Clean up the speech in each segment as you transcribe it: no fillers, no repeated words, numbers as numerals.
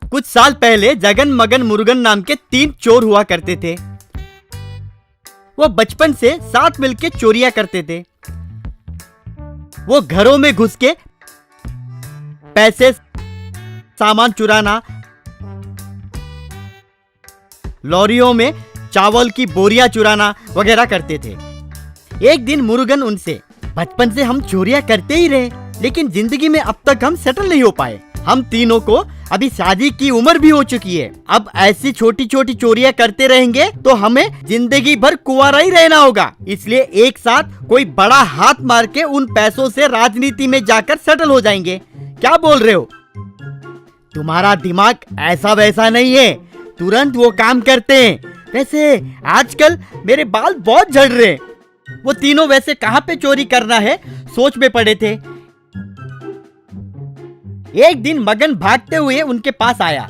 कुछ साल पहले जगन मगन मुरुगन नाम के 3 चोर हुआ करते थे। वो बचपन से साथ मिलके चोरियां करते थे। वो घरों में घुस के पैसे, सामान चुराना, लॉरियों में चावल की बोरियां चुराना वगैरह करते थे। एक दिन मुरुगन उनसे, बचपन से हम चोरियां करते ही रहे, लेकिन जिंदगी में अब तक हम सेटल नहीं हो पाए। हम तीनों को अभी शादी की उम्र भी हो चुकी है। अब ऐसी छोटी छोटी चोरियां करते रहेंगे तो हमें जिंदगी भर कुंवारा ही रहना होगा। इसलिए एक साथ कोई बड़ा हाथ मार के उन पैसों से राजनीति में जाकर सेटल हो जाएंगे। क्या बोल रहे हो? तुम्हारा दिमाग ऐसा वैसा नहीं है, तुरंत वो काम करते हैं। वैसे आजकल मेरे बाल बहुत झड़ रहे हैं। वो तीनों वैसे कहाँ पे चोरी करना है सोच में पड़े थे। एक दिन मगन भागते हुए उनके पास आया।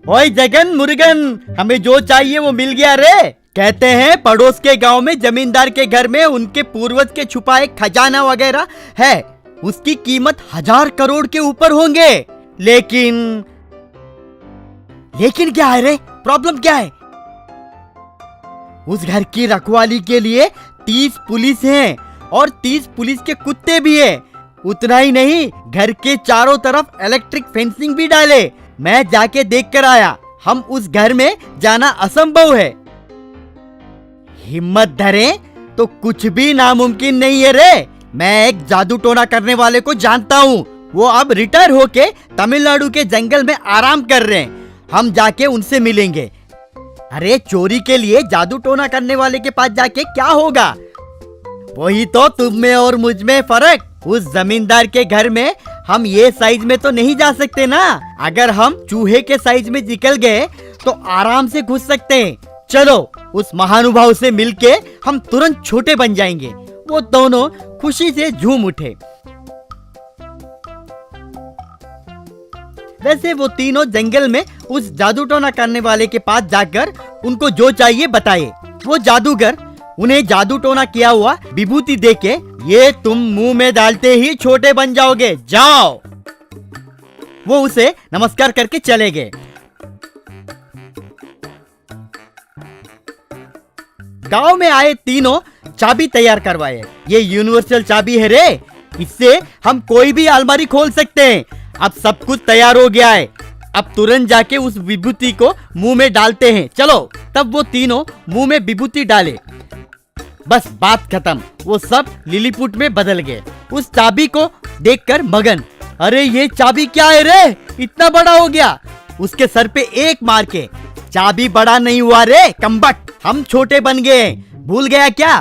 ओए जगन मुरुगन, हमें जो चाहिए वो मिल गया रे। कहते हैं पड़ोस के गांव में जमींदार के घर में उनके पूर्वज के छुपाए खजाना वगैरह है। उसकी कीमत 1000 करोड़ के ऊपर होंगे। लेकिन क्या है रे? प्रॉब्लम क्या है? उस घर की रखवाली के लिए 30 पुलिस हैं और 30 पुलिस के कुत्ते भी हैं। उतना ही नहीं, घर के चारों तरफ इलेक्ट्रिक फेंसिंग भी डाले। मैं जाके देख कर आया। हम उस घर में जाना असंभव है। हिम्मत धरे तो कुछ भी नामुमकिन नहीं है रे। मैं एक जादू टोना करने वाले को जानता हूँ। वो अब रिटायर होके तमिलनाडु के जंगल में आराम कर रहे हैं। हम जाके उनसे मिलेंगे। अरे चोरी के लिए जादू टोना करने वाले के पास जाके क्या होगा? वही तो तुम में और मुझ में फर्क। उस जमींदार के घर में हम ये साइज में तो नहीं जा सकते ना। अगर हम चूहे के साइज में निकल गए तो आराम से घुस सकते हैं। चलो उस महानुभाव से मिलके हम तुरंत छोटे बन जाएंगे। वो दोनों खुशी से झूम उठे। वैसे वो तीनों जंगल में उस जादू टोना करने वाले के पास जाकर उनको जो चाहिए बताए। वो जादूगर उन्हें जादू टोना किया हुआ विभूति देके, ये तुम मुंह में डालते ही छोटे बन जाओगे, जाओ। वो उसे नमस्कार करके चले गए। गांव में आए तीनों चाबी तैयार करवाए। ये यूनिवर्सल चाबी है रे, इससे हम कोई भी अलमारी खोल सकते हैं। अब सब कुछ तैयार हो गया है। अब तुरंत जाके उस विभूति को मुंह में डालते हैं। चलो। तब वो तीनों मुंह में विभूति डाले। बस बात खत्म। वो सब लिलीपुट में बदल गए। उस चाबी को देखकर मगन, अरे ये चाबी क्या है रे, इतना बड़ा हो गया। उसके सर पे एक मार के, चाबी बड़ा नहीं हुआ रे कम्बट, हम छोटे बन गए, भूल गया क्या?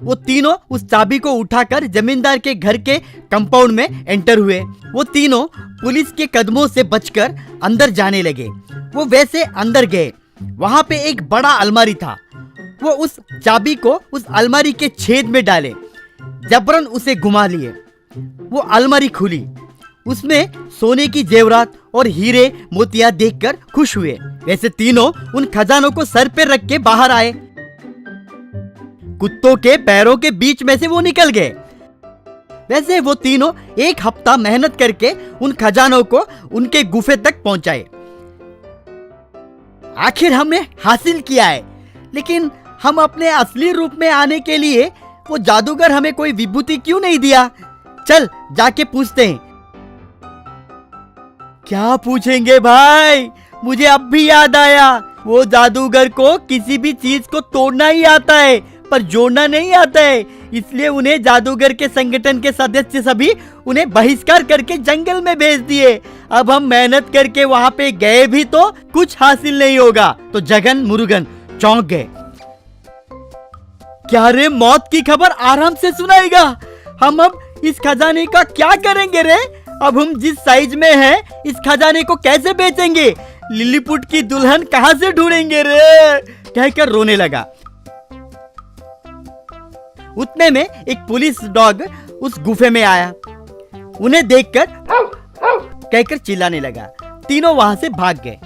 वो तीनों उस चाबी को उठाकर जमींदार के घर के कंपाउंड में एंटर हुए। वो तीनों पुलिस के कदमों से बचकर अंदर जाने लगे। वो वैसे अंदर गए। वहां पे एक बड़ा अलमारी था। वो उस चाबी को उस अलमारी के छेद में डाले, जबरन उसे घुमा लिए। वो अलमारी खुली। उसमें सोने की जेवरात और हीरे मोतियां देखकर खुश हुए। वैसे तीनों उन खजानों को सर पे रख के बाहर आए। कुत्तों के पैरों के बीच में से वो निकल गए। वैसे वो तीनों एक हफ्ता मेहनत करके उन खजानों को उनके गुफे तक पहुंचाए। आखिर हमने हासिल किया है। लेकिन हम अपने असली रूप में आने के लिए वो जादूगर हमें कोई विभूति क्यों नहीं दिया? चल जाके पूछते हैं। क्या पूछेंगे भाई? मुझे अब भी याद आया, वो जादूगर को किसी भी चीज को तोड़ना ही आता है पर जोड़ना नहीं आता है। इसलिए उन्हें जादूगर के संगठन के सदस्य सभी उन्हें बहिष्कार करके जंगल में भेज दिए। अब हम मेहनत करके वहाँ पे गए भी तो कुछ हासिल नहीं होगा। तो जगन मुरुगन चौंक गए। क्या रे, मौत की खबर आराम से सुनाएगा? हम अब इस खजाने का क्या करेंगे रे? अब हम जिस साइज में हैं, इस खजाने को कैसे बेचेंगे? लिलीपुट की दुल्हन कहाँ से ढूंढेंगे रे? कहकर रोने लगा। उतने में एक पुलिस डॉग उस गुफे में आया। उन्हें देखकर कहकर चिल्लाने लगा। तीनों वहां से भाग गए।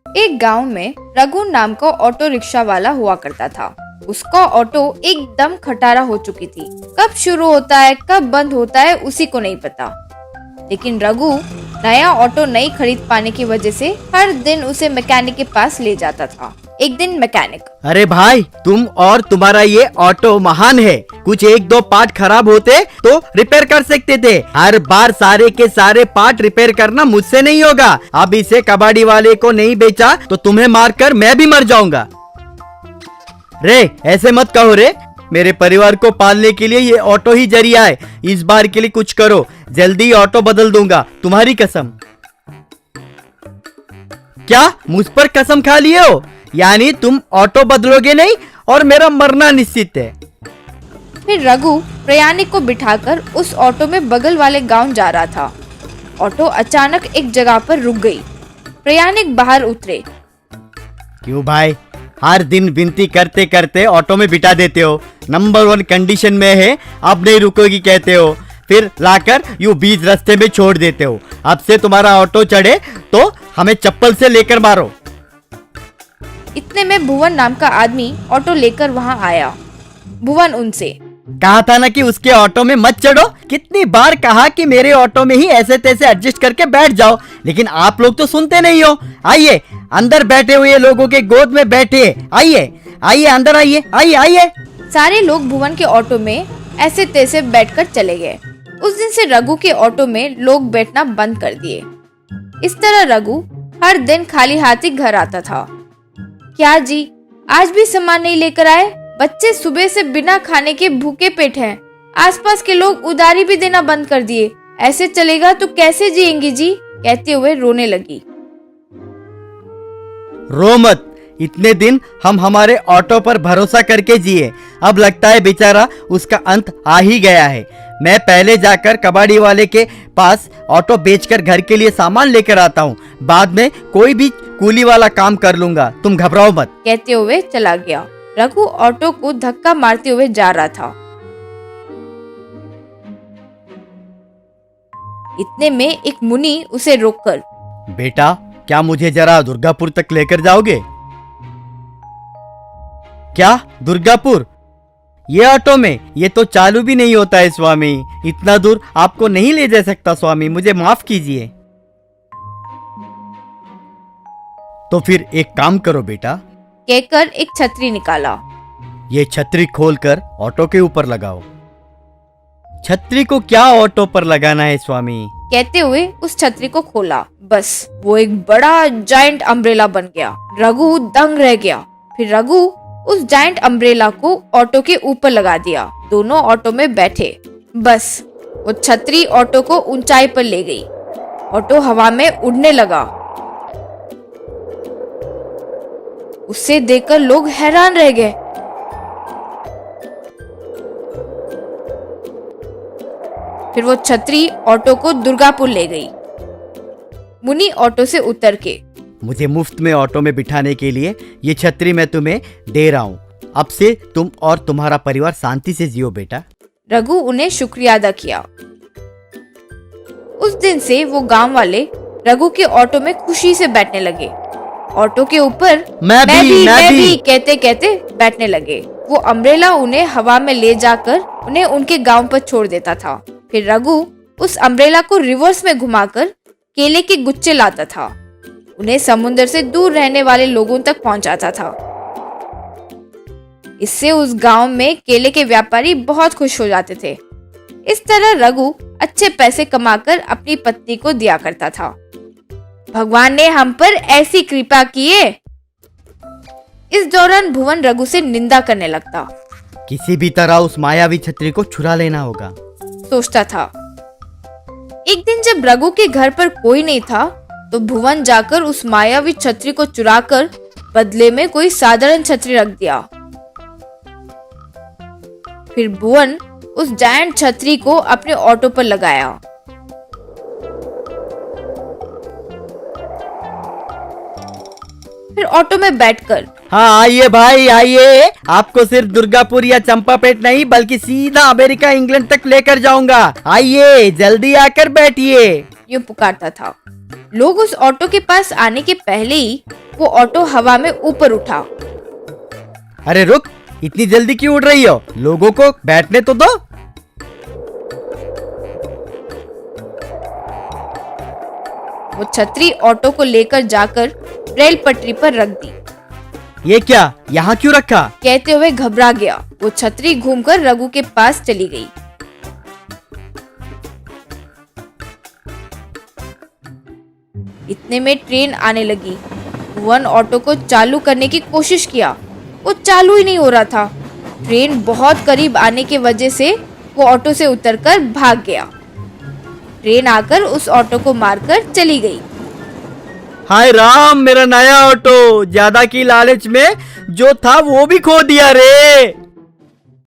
एक गांव में रघु नाम का ऑटो रिक्शा वाला हुआ करता था। उसका ऑटो एकदम खटारा हो चुकी थी। कब शुरू होता है कब बंद होता है उसी को नहीं पता। लेकिन रघु नया ऑटो नहीं खरीद पाने की वजह से हर दिन उसे मैकेनिक के पास ले जाता था। एक दिन मैकेनिक, अरे भाई, तुम और तुम्हारा ये ऑटो महान है। कुछ एक दो पार्ट खराब होते तो रिपेयर कर सकते थे। हर बार सारे के सारे पार्ट रिपेयर करना मुझसे नहीं होगा। अब इसे कबाड़ी वाले को नहीं बेचा तो तुम्हें मारकर मैं भी मर जाऊंगा। रे ऐसे मत कहो रे, मेरे परिवार को पालने के लिए ये ऑटो ही जरिया है। इस बार के लिए कुछ करो, जल्दी ऑटो बदल दूंगा, तुम्हारी कसम। क्या मुझ पर कसम खा लिए हो? यानी तुम ऑटो बदलोगे नहीं और मेरा मरना निश्चित है। फिर रघु प्रयाणिक को बिठाकर उस ऑटो में बगल वाले गांव जा रहा था। ऑटो अचानक एक जगह पर रुक गई। प्रयाणिक बाहर उतरे। क्यों भाई, हर दिन विनती करते करते ऑटो में बिठा देते हो। नंबर 1 कंडीशन में है, अब नहीं रुकोगी कहते हो, फिर लाकर यूं बीच रास्ते में छोड़ देते हो। अब से तुम्हारा ऑटो चढ़े तो हमें चप्पल से लेकर मारो। इतने में भुवन नाम का आदमी ऑटो लेकर वहां आया। भुवन उनसे, कहा था ना कि उसके ऑटो में मत चढ़ो। कितनी बार कहा कि मेरे ऑटो में ही ऐसे तैसे एडजस्ट करके बैठ जाओ, लेकिन आप लोग तो सुनते नहीं हो। आइए, अंदर बैठे हुए लोगों के गोद में बैठे। आइए आइए, अंदर आइए, आइए आइए। सारे लोग भुवन के ऑटो में ऐसे तैसे बैठकर चले गए। उस दिन से रघु के ऑटो में लोग बैठना बंद कर दिए। इस तरह रघु हर दिन खाली हाथ ही घर आता था। क्या जी, आज भी सामान नहीं लेकर आए? बच्चे सुबह से बिना खाने के भूखे पेट हैं। आसपास के लोग उधारी भी देना बंद कर दिए। ऐसे चलेगा तो कैसे जिएंगी जी? कहते हुए रोने लगी। रो मत, इतने दिन हम हमारे ऑटो पर भरोसा करके जिए, अब लगता है बेचारा उसका अंत आ ही गया है। मैं पहले जाकर कबाड़ी वाले के पास ऑटो बेचकर घर के लिए सामान लेकर आता हूँ, बाद में कोई भी कूली वाला काम कर लूंगा, तुम घबराओ मत। कहते हुए चला गया। रघु ऑटो को धक्का मारते हुए जा रहा था। इतने में एक मुनि उसे रोककर, बेटा, क्या मुझे जरा दुर्गापुर तक लेकर जाओगे? क्या दुर्गापुर? ये ऑटो में? ये तो चालू भी नहीं होता है स्वामी। इतना दूर आपको नहीं ले जा सकता स्वामी, मुझे माफ कीजिए। तो फिर एक काम करो बेटा, कहकर एक छतरी निकाला। ये छतरी खोलकर ऑटो के ऊपर लगाओ। छतरी को क्या ऑटो पर लगाना है स्वामी? कहते हुए उस छतरी को खोला। बस वो एक बड़ा जायंट अम्ब्रेला बन गया। रघु दंग रह गया। फिर रघु उस जायंट अम्ब्रेला को ऑटो के ऊपर लगा दिया। दोनों ऑटो में बैठे। बस वो छतरी ऑटो को ऊंचाई पर ले गई। ऑटो हवा में उड़ने लगा। उसे देखकर लोग हैरान रह गए। फिर वो छतरी ऑटो को दुर्गापुर ले गई। मुनि ऑटो से उतर के, मुझे मुफ्त में ऑटो में बिठाने के लिए ये छतरी मैं तुम्हें दे रहा हूँ। अब से तुम और तुम्हारा परिवार शांति से जियो बेटा। रघु उन्हें शुक्रिया अदा किया। उस दिन से वो गांव वाले रघु के ऑटो में खुशी से बैठने लगे। ऑटो के ऊपर मैं भी कहते कहते बैठने लगे। वो अम्ब्रेला उन्हें हवा में ले जाकर उन्हें उनके गांव पर छोड़ देता था। फिर रघु उस अम्ब्रेला को रिवर्स में घुमाकर केले के गुच्छे लाता था। उन्हें समुद्र से दूर रहने वाले लोगों तक पहुंचाता था। इससे उस गांव में केले के व्यापारी बहुत खुश हो जाते थे। इस तरह रघु अच्छे पैसे कमाकर अपनी पत्नी को दिया करता था। भगवान ने हम पर ऐसी कृपा की है। इस दौरान भुवन रघु से निंदा करने लगता। किसी भी तरह उस मायावी छतरी को छुड़ा लेना होगा, सोचता था। एक दिन जब रघु के घर पर कोई नहीं था तो भुवन जाकर उस मायावी छतरी को चुराकर बदले में कोई साधारण छतरी रख दिया। फिर भुवन उस जायंट छतरी को अपने ऑटो पर लगाया। फिर ऑटो में बैठकर, हाँ आइए भाई आइए, आपको सिर्फ दुर्गापुर या चंपापेट नहीं बल्कि सीधा अमेरिका इंग्लैंड तक लेकर जाऊंगा। आइए जल्दी आकर बैठिए, यूं पुकारता था। लोग उस ऑटो के पास आने के पहले ही वो ऑटो हवा में ऊपर उठा। अरे रुक, इतनी जल्दी क्यों उड़ रही हो? लोगों को बैठने तो दो। वो छतरी ऑटो को लेकर जाकर रेल पटरी पर रख दी। ये क्या, यहाँ क्यों रखा? कहते हुए घबरा गया। वो छतरी घूमकर रघु के पास चली गई। इतने में ट्रेन आने लगी। भुवन ऑटो को चालू करने की कोशिश किया, वो चालू ही नहीं हो रहा था। ट्रेन बहुत करीब आने की वजह से वो ऑटो से उतरकर भाग गया। ट्रेन आकर उस ऑटो को मारकर चली गई। हाय राम, मेरा नया ऑटो, ज्यादा की लालच में जो था वो भी खो दिया रे।